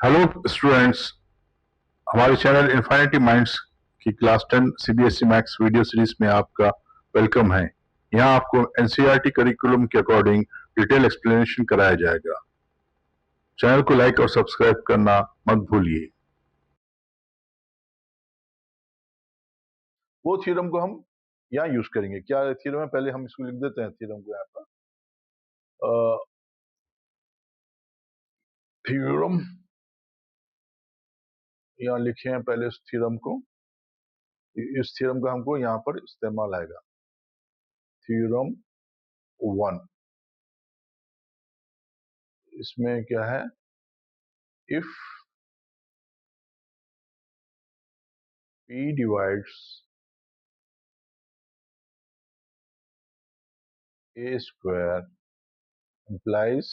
Hello students, हमारे channel infinity minds की class 10 CBSE maths video series में आपका वेलकम है। यहाँ आपको एनसीईआरटी करिकुलम के अकॉर्डिंग डिटेल एक्सप्लेनेशन कराया जाएगा। चैनल को लाइक और सब्सक्राइब करना मत भूलिए। वो थ्योरम को हम यहाँ यूज करेंगे। क्या थ्योरम है, पहले हम इसको लिख देते हैं थ्योरम को यहाँ पर। थ्योरम यहाँ लिखे हैं पहले इस थ्योरम को। इस थ्योरम का हमको यहाँ पर इस्तेमाल आएगा। थ्योरम 1, इसमें क्या है, if P divides A square implies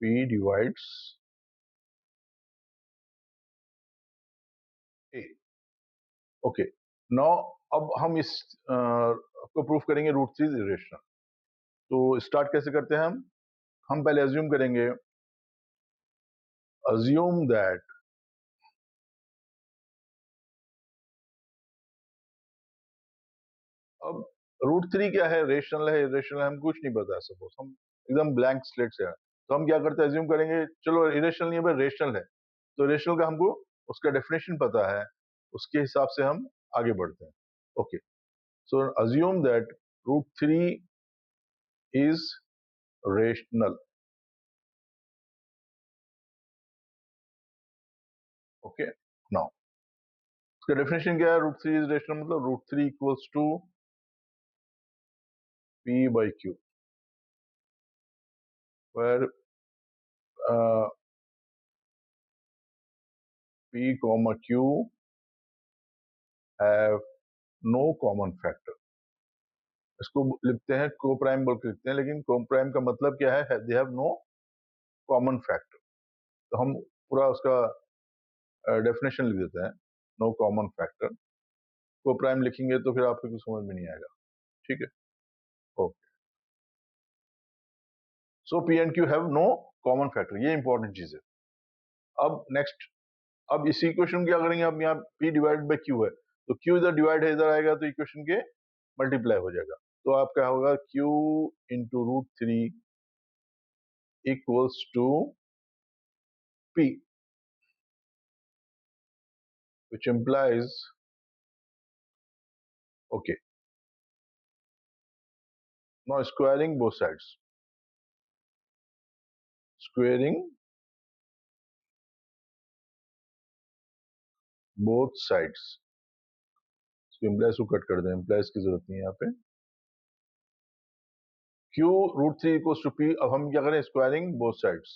P divides A। Okay, now अब हम इस को प्रूफ करेंगे रूट 3 इज इरेशनल। तो स्टार्ट कैसे करते हैं हम पहले अज्यूम करेंगे, अज्यूम दैट अब रूट 3 क्या है, रेशनल है इरेशनल है, हम कुछ नहीं पता है। सपोज हम एकदम ब्लैंक स्लेट से हैं, तो हम क्या करते हैं, अज्यूम करेंगे चलो इरेशनल नहीं है, रेशनल है। तो रेशनल का हमको उसका डेफिनेशन पता है, उसके हिसाब से हम आगे बढ़ते हैं। Okay, so assume that root 3 is rational. Okay, now उसका डेफिनेशन क्या है, रूट 3 इज रेशनल मतलब root 3 equals to P by Q, where P comma Q have no common factor। इसको लिखते हैं को प्राइम बोल के लिखते हैं, लेकिन को प्राइम का मतलब क्या है, they have no common factor. तो हम पूरा उसका डेफिनेशन लिख देते हैं, नो कॉमन फैक्टर। को प्राइम लिखेंगे तो फिर आपको कुछ समझ में नहीं आएगा। ठीक है, okay. So P and Q have no common factor, ये इंपॉर्टेंट चीज है। अब नेक्स्ट, अब इस इक्वेशन क्या करेंगे, अब यहाँ पी डिवाइड बाई क्यू है, तो क्यू इधर डिवाइड है, इधर आएगा तो इक्वेशन के मल्टीप्लाई हो जाएगा। तो आप क्या होगा, Q into root 3 equals to P, which implies, okay, now squaring both sides, squaring both sides। Implies को कट कर दें, इम्प्लाइज की जरूरत नहीं है यहाँ पे। Q root 3 equals to P। अब हम क्या करें, स्क्वायरिंग बोथ साइड्स।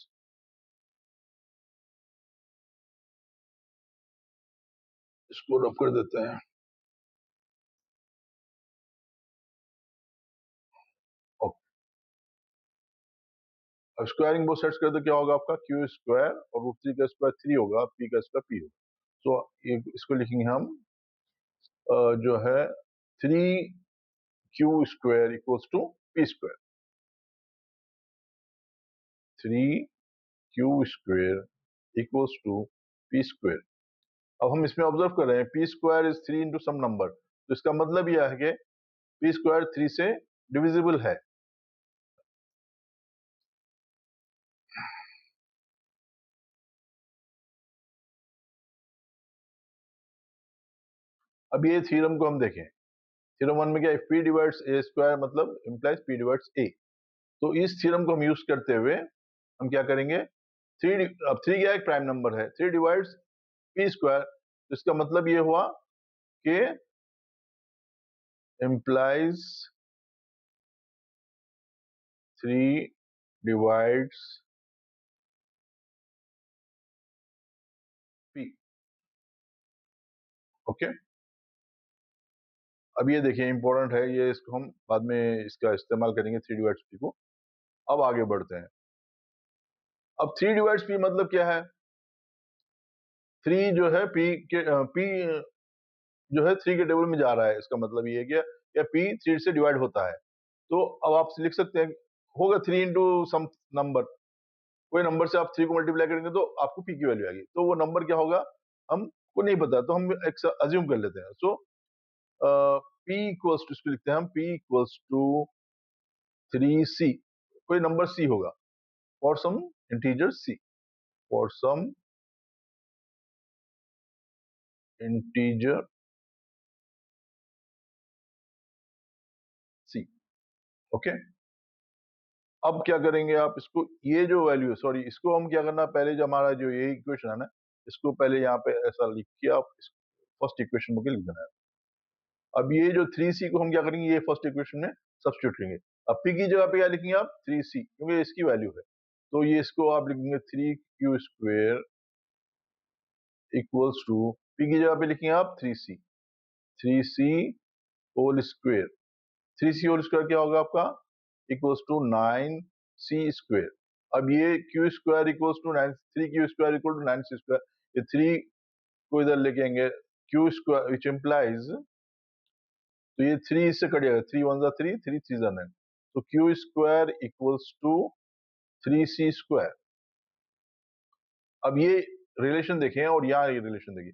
इसको रब कर देते हैं। अब स्क्वायरिंग बोथ साइड्स कर दो, क्या होगा आपका, क्यू स्क्वायर और रूट 3 का स्क्वायर 3 होगा, पी का स्क्वायर पी होगा। तो इसको लिखेंगे हम जो है 3Q square equals to P square. 3Q square equals to P square. अब हम इसमें ऑब्जर्व कर रहे हैं, P square is 3 into some number, तो इसका मतलब यह है कि पी स्क्वायर 3 से डिविजिबल है। अब ये थ्योरम को हम देखें, थ्योरम 1 में क्या, पी डिवाइड्स ए स्क्वायर मतलब इंप्लाइज पी डिवाइड्स ए। तो इस थ्योरम को हम यूज करते हुए हम क्या करेंगे, अब 3 क्या एक प्राइम नंबर है, 3 डिवाइड्स पी स्क्वायर, तो इसका मतलब ये हुआ कि implies 3 divides p। ओके, अब ये देखिए इंपॉर्टेंट है ये, इसको हम बाद में इसका इस्तेमाल करेंगे 3 डिवाइड्स p को। अब आगे बढ़ते हैं। अब 3 डिवाइड्स p मतलब क्या है, 3 जो है p के p जो है 3 के टेबल में जा रहा है, इसका मतलब ये है कि p 3 से डिवाइड होता है। तो अब आप लिख सकते हैं, होगा 3 इंटू सम नंबर, कोई नंबर से आप 3 को मल्टीप्लाई करेंगे तो आपको p की वैल्यू आएगी, तो वो नंबर क्या होगा हमको नहीं पता, तो हम एक अज्यूम कर लेते हैं। सो p इक्वल्स टू, इसको लिखते हैं हम p इक्वल्स टू 3c, कोई नंबर c होगा for some integer c, for some integer c। Okay, अब क्या करेंगे आप इसको, ये जो वैल्यू, सॉरी इसको हम क्या करना, पहले जो हमारा जो ये इक्वेशन है ना, इसको पहले यहाँ पे ऐसा लिख के आप फर्स्ट इक्वेशन में लिख देना है। अब ये जो 3c को हम क्या करेंगे, ये फर्स्ट इक्वेशन में सब्स्टिट्यूट करेंगे। अब p की जगह पे क्या लिखेंगे आप 3c, क्योंकि इसकी वैल्यू है, तो ये इसको आप लिखेंगे 3q square equals to, p की जगह पे लिखेंगे आप 3c, 3c whole square, 3c whole square क्या होगा आपका इक्वल्स टू 9c स्क्वेयर। अब ये q square equals to 9, 3q square equal to 9c square, ये 3 को इधर लेके आएंगे, q स्क्वायर विच इम्प्लाइज, तो ये 3 इससे कट जाएगा, 3 1 3, 3 3 9, तो q square equals to 3c square. अब ये रिलेशन देखें और यहाँ ये रिलेशन देखिए,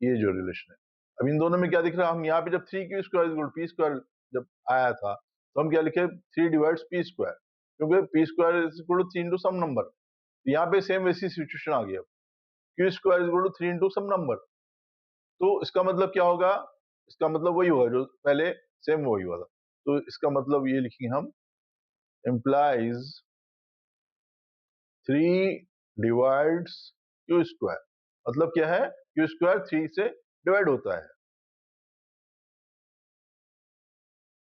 ये जो रिलेशन है, अब इन दोनों में क्या दिख रहा है, हम यहाँ पे जब 3q square equal p square जब आया था तो हम क्या लिखे 3 डिवाइड्स p स्क्वायर, क्योंकि p square is equal to 3 into some number, यहाँ पे सेम वैसी सिचुएशन आ गई। अब q square is equal to 3 into some number, तो इसका मतलब क्या होगा, इसका मतलब वही होगा जो पहले सेम वही हुआ था, तो इसका मतलब ये लिखेंगे हम implies 3 डिवाइड्स q स्क्वायर, मतलब क्या है q स्क्वायर 3 से डिवाइड होता है।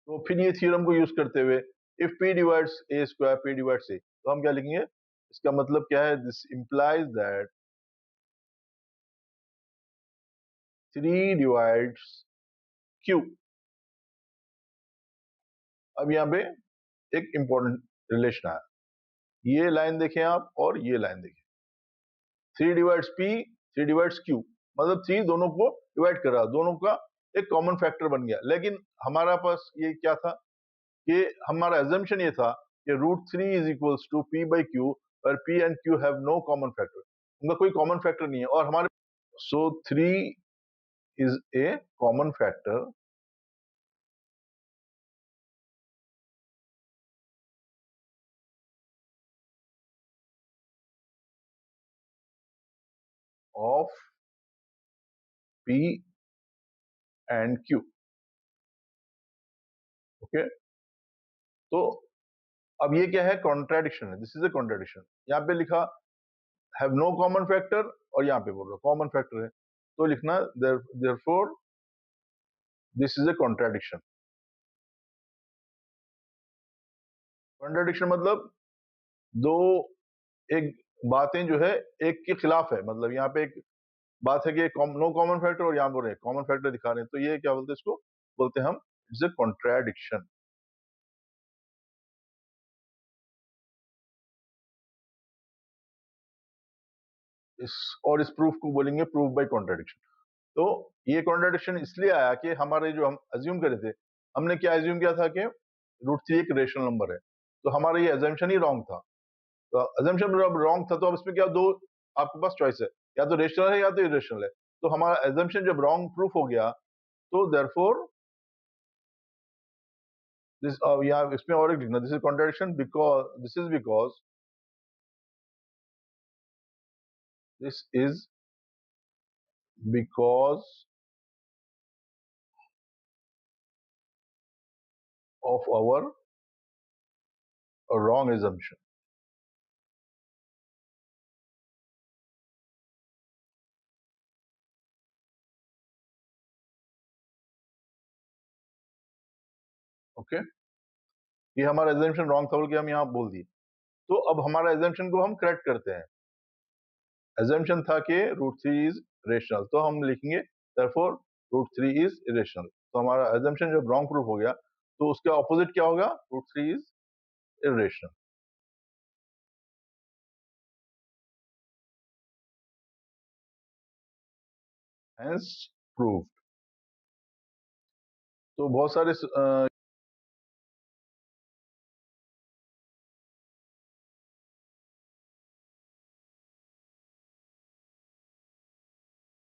तो फिर ये थ्योरम को यूज करते हुए if p divides a square p divides a, तो हम क्या लिखेंगे, इसका मतलब क्या है, this implies that 3 divides q। अब यहाँ पे एक इंपॉर्टेंट रिलेशन आया, ये लाइन देखें आप और ये लाइन देखें, 3 डिवाइड्स p 3 डिवाइड्स q, मतलब 3 दोनों को डिवाइड कर रहा, दोनों का एक कॉमन फैक्टर बन गया। लेकिन हमारा पास ये क्या था कि हमारा एजम्पशन ये था कि √3 is equals to p by q, और p and q have no common factor, उनका कोई कॉमन फैक्टर नहीं है, और हमारे so 3 is a common factor of p and q। Okay, तो अब ये क्या है, कॉन्ट्राडिक्शन है, दिस इज ए कॉन्ट्राडिक्शन, यहाँ पे लिखा हैव नो कॉमन फैक्टर और यहाँ पे बोल रहा कॉमन फैक्टर है, तो लिखना therefore this is a contradiction. Contradiction मतलब दो एक बातें जो है एक के खिलाफ है, मतलब यहाँ पे एक बात है कि नो कॉमन फैक्टर और यहाँ बोल रहे हैं कॉमन फैक्टर दिखा रहे हैं, तो ये क्या बोलते हैं, इसको बोलते हैं हम इट्स ए कॉन्ट्राडिक्शन। इस और इस प्रूफ को बोलेंगे प्रूफ बाय कॉन्ट्राडिक्शन। तो ये कॉन्ट्राडिक्शन इसलिए आया कि हमारे जो हम अज्यूम करे थे, हमने क्या अज्यूम किया था कि √3 एक रेशनल नंबर है, तो हमारा ये अजम्पशन ही रॉन्ग था। तो अजम्पशन जब रॉन्ग था तो अब इसमें क्या, दो आपके पास चॉइस है, या तो रेशनल है या तो इरेशनल है, तो हमारा अजम्पशन जब रॉन्ग प्रूफ हो गया तो देयरफॉर दिस, यहाँ इसमें और एक लिखना, this is contradiction because this is because this is because of our wrong assumption। Okay, ये हमारा एजम्पशन रॉन्ग था बोल के हम यहाँ बोल दिए, तो अब हमारा एजम्पशन को हम करेक्ट करते हैं। एजम्पशन था कि √3 इज रेशनल, तो हम लिखेंगे देयरफॉर √3 इज इरेशनल। तो हमारा एजम्पशन जब रॉन्ग प्रूफ हो गया तो उसके ऑपोजिट क्या होगा, √3 इज इरेशनल। Hence proved. तो बहुत सारे